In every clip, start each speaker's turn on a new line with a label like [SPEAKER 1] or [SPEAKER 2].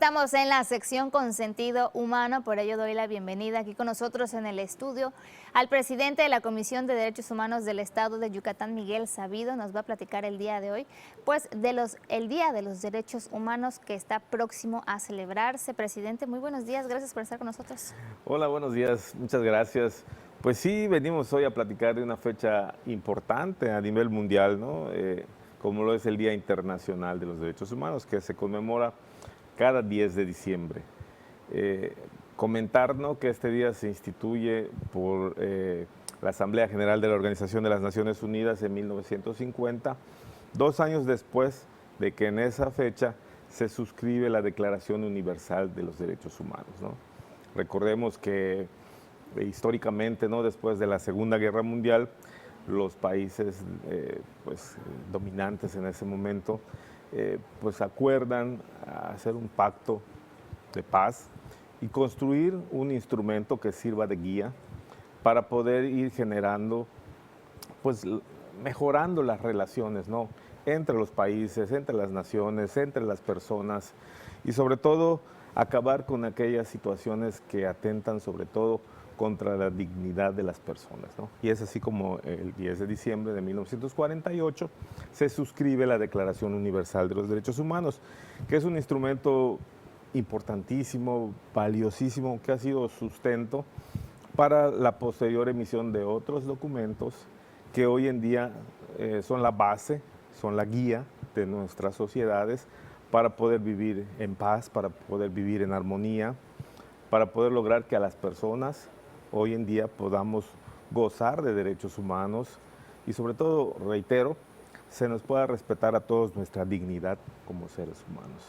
[SPEAKER 1] Estamos en la sección con sentido humano, por ello doy la bienvenida aquí con nosotros en el estudio al presidente de la Comisión de Derechos Humanos del Estado de Yucatán, Miguel Sabido. Nos va a platicar el día de hoy, pues, el Día de los Derechos Humanos que está próximo a celebrarse. Presidente, muy buenos días, gracias por estar con nosotros.
[SPEAKER 2] Hola, buenos días, muchas gracias. Pues sí, venimos hoy a platicar de una fecha importante a nivel mundial, ¿no? Como lo es el Día Internacional de los Derechos Humanos, que se conmemora cada 10 de diciembre. Comentar, ¿no?, que este día se instituye por la Asamblea General de la Organización de las Naciones Unidas en 1950, 2 años después de que en esa fecha se suscribe la Declaración Universal de los Derechos Humanos, ¿no? Recordemos que históricamente, ¿no?, después de la Segunda Guerra Mundial, los países dominantes en ese momento pues acuerdan hacer un pacto de paz y construir un instrumento que sirva de guía para poder ir generando, pues mejorando las relaciones, ¿no?, entre los países, entre las naciones, entre las personas y sobre todo acabar con aquellas situaciones que atentan sobre todo contra la dignidad de las personas, ¿no? Y es así como el 10 de diciembre de 1948 se suscribe la Declaración Universal de los Derechos Humanos, que es un instrumento importantísimo, valiosísimo, que ha sido sustento para la posterior emisión de otros documentos que hoy en día son la base, son la guía de nuestras sociedades para poder vivir en paz, para poder vivir en armonía, para poder lograr que a las personas hoy en día podamos gozar de derechos humanos y sobre todo, reitero, se nos pueda respetar a todos nuestra dignidad como seres humanos.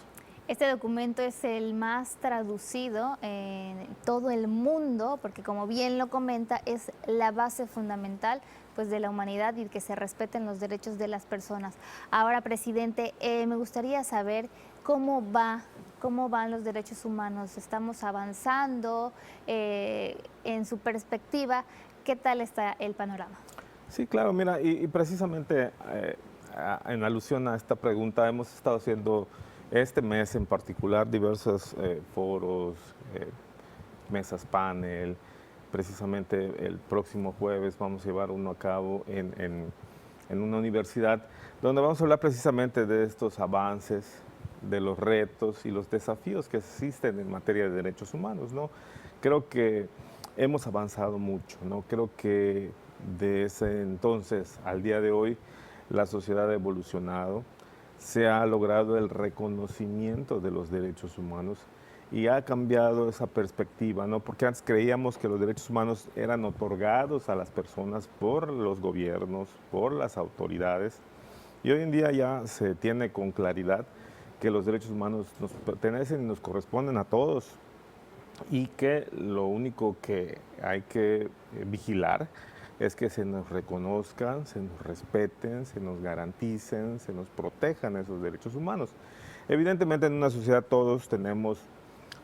[SPEAKER 1] Este documento es el más traducido en todo el mundo, porque como bien lo comenta, es la base fundamental, pues, de la humanidad y que se respeten los derechos de las personas. Ahora, presidente, me gustaría saber cómo van los derechos humanos. ¿Estamos avanzando? En su perspectiva, ¿qué tal está el panorama?
[SPEAKER 2] Sí, claro, mira, y precisamente en alusión a esta pregunta hemos estado haciendo este mes en particular diversos foros, mesas panel. Precisamente el próximo jueves vamos a llevar uno a cabo en una universidad donde vamos a hablar precisamente de estos avances, de los retos y los desafíos que existen en materia de derechos humanos, ¿no? Creo que hemos avanzado mucho, ¿no? Creo que de ese entonces al día de hoy la sociedad ha evolucionado, se ha logrado el reconocimiento de los derechos humanos y ha cambiado esa perspectiva, ¿no? Porque antes creíamos que los derechos humanos eran otorgados a las personas por los gobiernos, por las autoridades, y hoy en día ya se tiene con claridad que los derechos humanos nos pertenecen y nos corresponden a todos y que lo único que hay que vigilar es que se nos reconozcan, se nos respeten, se nos garanticen, se nos protejan esos derechos humanos. Evidentemente en una sociedad todos tenemos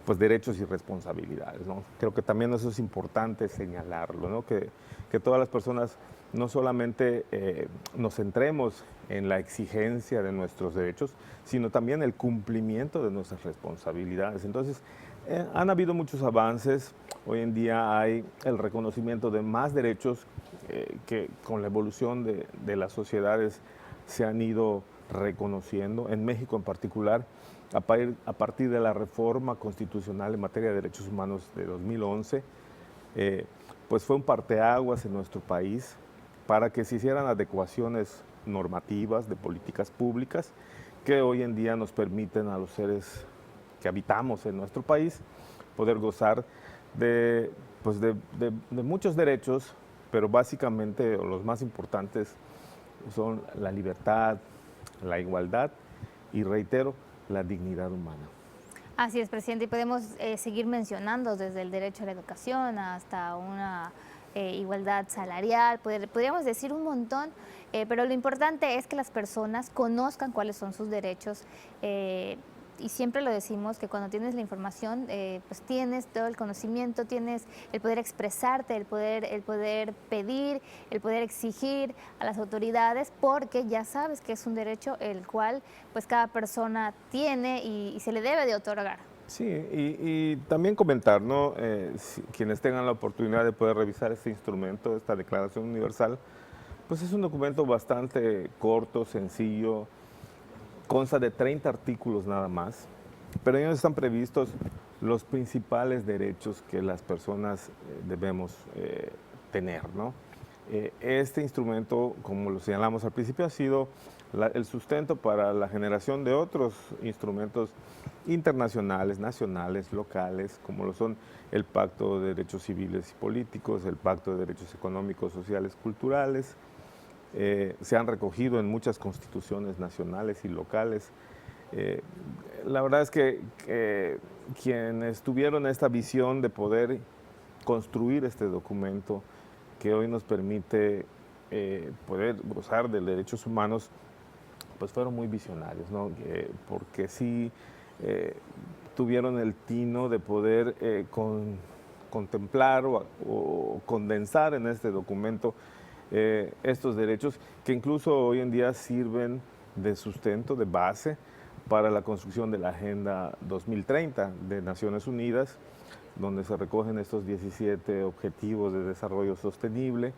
[SPEAKER 2] pues derechos y responsabilidades, ¿no? Creo que también eso es importante señalarlo, ¿no? Que todas las personas no solamente nos centremos en la exigencia de nuestros derechos, sino también el cumplimiento de nuestras responsabilidades. Entonces, han habido muchos avances. Hoy en día hay el reconocimiento de más derechos que con la evolución de las sociedades se han ido reconociendo. En México en particular, a partir de la reforma constitucional en materia de derechos humanos de 2011, pues fue un parteaguas en nuestro país para que se hicieran adecuaciones normativas de políticas públicas que hoy en día nos permiten a los seres que habitamos en nuestro país poder gozar de muchos derechos, pero básicamente los más importantes son la libertad, la igualdad y, reitero, la dignidad humana.
[SPEAKER 1] Así es, presidente, y podemos seguir mencionando desde el derecho a la educación hasta una igualdad salarial, podríamos decir un montón, pero lo importante es que las personas conozcan cuáles son sus derechos. Y siempre lo decimos, que cuando tienes la información, pues tienes todo el conocimiento, tienes el poder expresarte, el poder pedir, el poder exigir a las autoridades, porque ya sabes que es un derecho el cual pues cada persona tiene y se le debe de otorgar.
[SPEAKER 2] Sí, y también comentar, ¿no? Quienes tengan la oportunidad de poder revisar este instrumento, esta Declaración Universal, pues es un documento bastante corto, sencillo, consta de 30 artículos nada más, pero en ellos están previstos los principales derechos que las personas debemos tener, ¿no? Este instrumento, como lo señalamos al principio, ha sido el sustento para la generación de otros instrumentos internacionales, nacionales, locales, como lo son el Pacto de Derechos Civiles y Políticos, el Pacto de Derechos Económicos, Sociales, Culturales. Se han recogido en muchas constituciones nacionales y locales. La verdad es que quienes tuvieron esta visión de poder construir este documento que hoy nos permite poder gozar de derechos humanos, pues fueron muy visionarios, ¿no? Porque sí tuvieron el tino de poder contemplar o condensar en este documento estos derechos que incluso hoy en día sirven de sustento, de base para la construcción de la Agenda 2030 de Naciones Unidas, donde se recogen estos 17 objetivos de desarrollo sostenible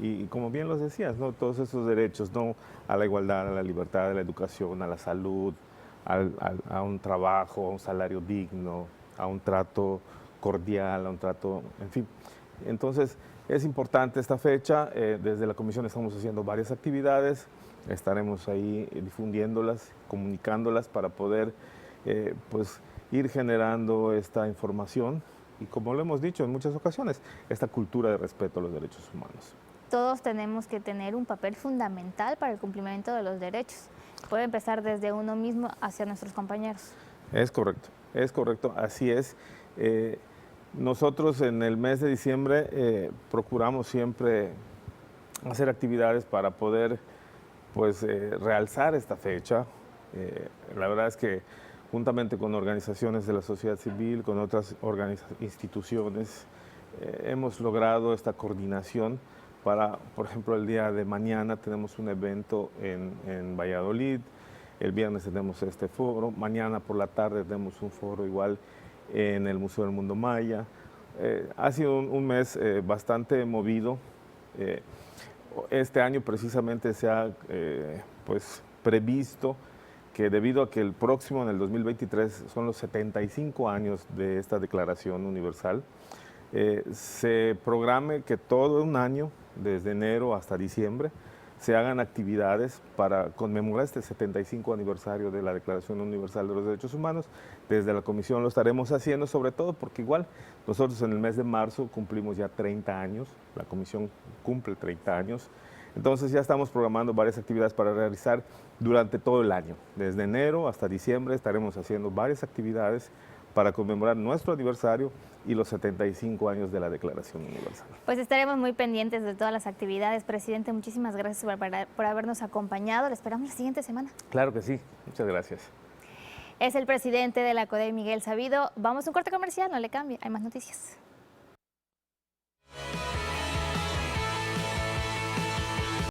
[SPEAKER 2] y como bien los decías, ¿no? Todos esos derechos, ¿no? A la igualdad, a la libertad, a la educación, a la salud, a un trabajo, a un salario digno, a un trato cordial, a un trato, en fin. Entonces, es importante esta fecha. Desde la Comisión estamos haciendo varias actividades, estaremos ahí difundiéndolas, comunicándolas para poder pues, ir generando esta información y, como lo hemos dicho en muchas ocasiones, esta cultura de respeto a los derechos humanos.
[SPEAKER 1] Todos tenemos que tener un papel fundamental para el cumplimiento de los derechos. Puede empezar desde uno mismo hacia nuestros compañeros.
[SPEAKER 2] Es correcto, así es. Nosotros en el mes de diciembre procuramos siempre hacer actividades para poder pues, realzar esta fecha. La verdad es que juntamente con organizaciones de la sociedad civil, con otras instituciones, hemos logrado esta coordinación para, por ejemplo, el día de mañana tenemos un evento en Valladolid, el viernes tenemos este foro, mañana por la tarde tenemos un foro igual en el Museo del Mundo Maya. Ha sido un mes bastante movido. Este año precisamente se ha pues, previsto que debido a que el próximo, en el 2023, son los 75 años de esta Declaración Universal, se programe que todo un año, desde enero hasta diciembre, se hagan actividades para conmemorar este 75 aniversario de la Declaración Universal de los Derechos Humanos. Desde la Comisión lo estaremos haciendo, sobre todo porque igual nosotros en el mes de marzo cumplimos ya 30 años, la Comisión cumple 30 años, entonces ya estamos programando varias actividades para realizar durante todo el año. Desde enero hasta diciembre estaremos haciendo varias actividades para conmemorar nuestro aniversario y los 75 años de la Declaración Universal.
[SPEAKER 1] Pues estaremos muy pendientes de todas las actividades. Presidente, muchísimas gracias por habernos acompañado. Le esperamos la siguiente semana.
[SPEAKER 2] Claro que sí. Muchas gracias.
[SPEAKER 1] Es el presidente de la CODEI, Miguel Sabido. Vamos a un corte comercial, no le cambie, hay más noticias.